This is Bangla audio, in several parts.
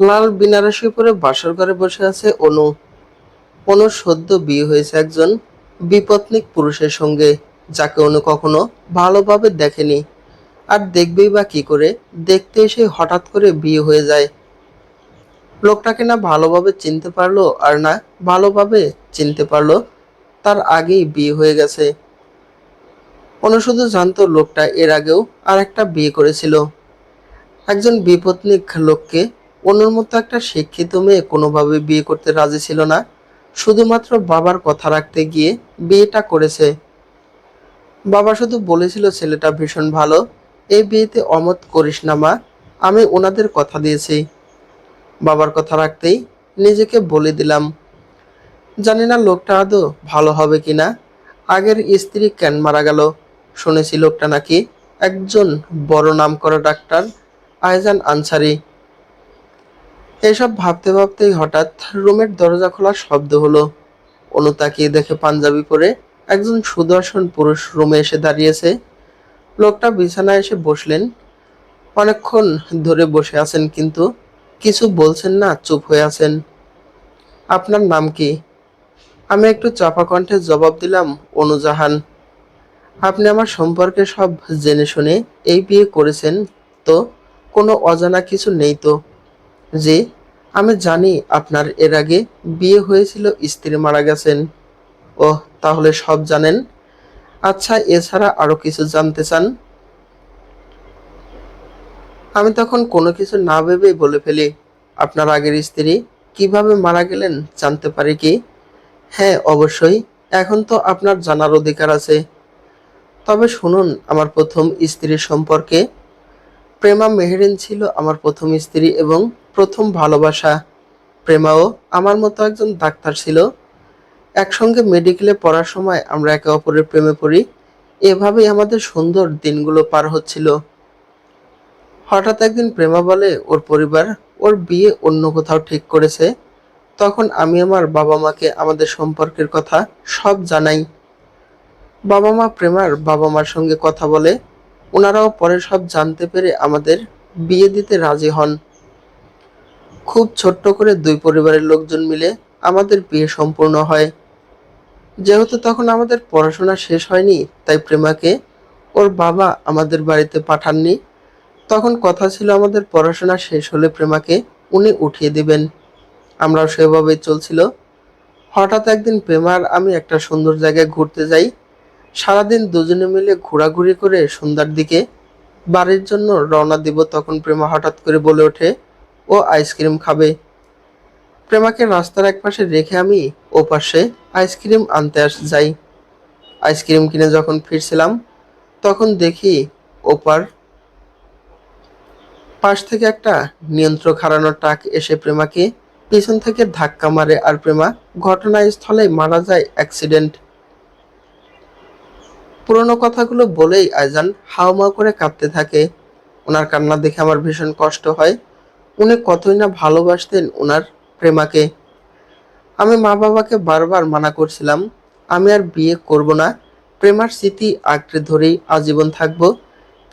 লাল বেনারসি পরে বাসর ঘরে বসে আছে অনু। অনুর সদ্য বিয়ে হয়েছে একজন বিপত্নিক পুরুষের সঙ্গে, যাকে অনু কখনো ভালোভাবে দেখেনি। আর দেখবেই বা কি করে? দেখতে এসে হঠাৎ করে বিয়ে হয়ে যায়। লোকটাকে না ভালোভাবে চিনতে পারলো, আর না ভালোভাবে চিনতে পারলো তার আগেই বিয়ে হয়ে গেছে। অনু শুধু জানতো লোকটা এর আগেও আর একটা বিয়ে করেছিল, একজন বিপত্নিক লোককে। অনুর মতো একটা শিক্ষিত মেয়ে কোনোভাবে বিয়ে করতে রাজি ছিল না, শুধুমাত্র বাবার কথা রাখতে গিয়ে বিয়েটা করেছে। বাবা শুধু বলেছিল ছেলেটা ভীষণ ভালো, এই বিয়েতে অমত করিস না মা, আমি ওনাদের কথা দিয়েছি। বাবার কথা রাখতেই নিজেকে বলে দিলাম। জানি না লোকটা আদৌ ভালো হবে কিনা। আগের স্ত্রী কেন মারা গেল? শুনেছি লোকটা নাকি একজন বড় নামকরা ডাক্তার, আয়জান আনসারি। এসব ভাবতে ভাবতেই হঠাৎ রুমের দরজা খোলার শব্দ হলো। অনু তাকিয়ে দেখে পাঞ্জাবি পরে একজন সুদর্শন পুরুষ রুমে এসে দাঁড়িয়েছে। লোকটা বিছানায় এসে বসলেন। অনেকক্ষণ ধরে বসে আছেন, কিন্তু কিছু বলছেন না, চুপ হয়ে আছেন। আপনার নাম কি? আমি একটু চাপা কণ্ঠে জবাব দিলাম, অনুজাহান। আপনি আমার সম্পর্কে সব জেনে শুনে এই বিয়ে করেছেন তো? কোনো অজানা কিছু নেই তো? জি, আমি জানি আপনার এর আগে বিয়ে হয়েছিল, স্ত্রী মারা গেছেন। ওহ, তাহলে সব জানেন। আচ্ছা, এছাড়া আরো কিছু জানতে চান? আমি তখন কোনো কিছু না ভেবেই বলে ফেলি, আপনার আগের স্ত্রী কিভাবে মারা গেলেন জানতে পারি কি? হ্যাঁ, অবশ্যই। এখন তো আপনার জানার অধিকার আছে। তবে শুনুন আমার প্রথম স্ত্রীর সম্পর্কে। প্রেমা মেহেরিন ছিল আমার প্রথম স্ত্রী এবং প্রথম ভালোবাসা। প্রেমাও আমার মতো একজন ডাক্তার ছিল। একসঙ্গে মেডিকেলে পড়ার সময় আমরা একে অপরের প্রেমে পড়ি। এভাবেই আমাদের সুন্দর দিনগুলো পার হচ্ছিল। হঠাৎ একদিন প্রেমা বলে ওর পরিবার ওর বিয়ে অন্য কোথাও ঠিক করেছে। তখন আমি আমার বাবা মাকে আমাদের সম্পর্কের কথা সব জানাই। বাবা মা প্রেমার বাবা মার সঙ্গে কথা বলে। ওনারাও পরে সব জানতে পেরে আমাদের বিয়ে দিতে রাজি হন। খুব ছোট্ট করে দুই পরিবারের লোকজন মিলে আমাদের বিয়ে সম্পূর্ণ হয়। যেহেতু তখন আমাদের পড়াশোনা শেষ হয়নি, তাই প্রেমাকে ওর বাবা আমাদের বাড়িতে পাঠাননি। তখন কথা ছিল আমাদের পড়াশোনা শেষ হলে প্রেমাকে উনি উঠিয়ে দিবেন। আমরাও সেভাবেই চলছিল। হঠাৎ একদিন প্রেমা আর আমি একটা সুন্দর জায়গায় ঘুরতে যাই। সারাদিন দুজনে মিলে ঘোরাঘুরি করে সন্ধ্যার দিকে বাড়ির জন্য রওনা দিব, তখন প্রেমা হঠাৎ করে বলে ওঠে ও আইসক্রিম খাবে। প্রেমাকে রাস্তার একপাশে রেখে আমি ওপাশে আইসক্রিম আনতে যাই। আইসক্রিম কিনে যখন ফিরছিলাম, তখন দেখি ওপার পাশ থেকে একটা নিয়ন্ত্রক হারানো ট্রাক এসে প্রেমাকে পিছন থেকে ধাক্কা মারে, আর প্রেমা ঘটনাস্থলে মারা যায় অ্যাক্সিডেন্ট। পুরোনো কথাগুলো বলেই আইজান হাউমাউ করে কাঁদতে থাকে। ওনার কান্না দেখে আমার ভীষণ কষ্ট হয়। উনি কতই না ভালোবাসতেন ওনার প্রেমাকে। আমি মা বাবাকে বারবার মানা করছিলাম আমি আর বিয়ে করব না, প্রেমার স্মৃতি আঁকড়ে ধরেই আজীবন থাকব।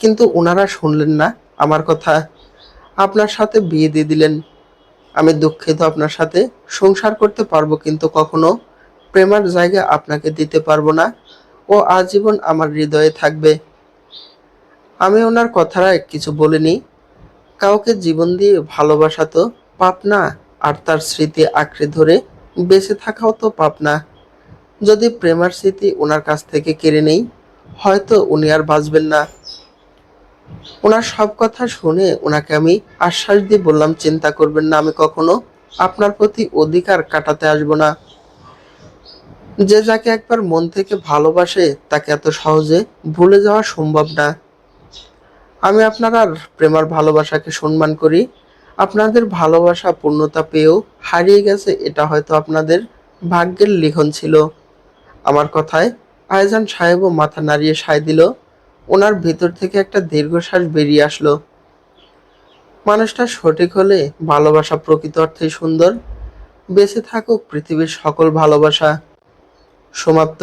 কিন্তু ওনারা শুনলেন না আমার কথা। আপনার সাথে বিয়ে দিয়ে দিলেন। আমি দুঃখিত, আপনার সাথে সংসার করতে পারবো, কিন্তু কখনো প্রেমার জায়গা আপনাকে দিতে পারবো না। ও আজীবন আমার হৃদয়ে থাকবে। আমি ওনার কথায় কিছু বলিনি। কাউকে জীবন দিয়ে ভালোবাসা তো পাপ না, আর তার স্মৃতি আঁকড়ে ধরে বেঁচে থাকাও তো পাপ না। যদি প্রেমার স্মৃতি ওনার কাছ থেকে কেড়ে নেই, হয়তো উনি আর বাঁচবেন না। ওনার সব কথা শুনে ওনাকে আমি আশ্বাস দিয়ে বললাম, চিন্তা করবেন না, আমি কখনো আপনার প্রতি অধিকার কাটাতে আসবো না। যে যাকে একবার মন থেকে ভালোবাসে তাকে এত সহজে ভুলে যাওয়া সম্ভব না। আমি আপনার আর প্রেমার ভালোবাসাকে সম্মান করি। আপনাদের ভালোবাসা পূর্ণতা পেয়েও হারিয়ে গেছে, এটা হয়তো আপনাদের ভাগ্যের লিখন ছিল। আমার কথায় আয়জান সাহেবও মাথা নাড়িয়ে সায় দিল। ওনার ভিতর থেকে একটা দীর্ঘশ্বাস বেরিয়ে আসলো। মানুষটা সঠিক হলে ভালোবাসা প্রকৃত অর্থেই সুন্দর। বেঁচে থাকুক পৃথিবীর সকল ভালোবাসা। সমাপ্ত।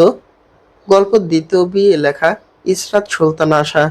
গল্প দ্বিতীয় বিয়ে, লেখা ইসরাত সুলতানা আশা।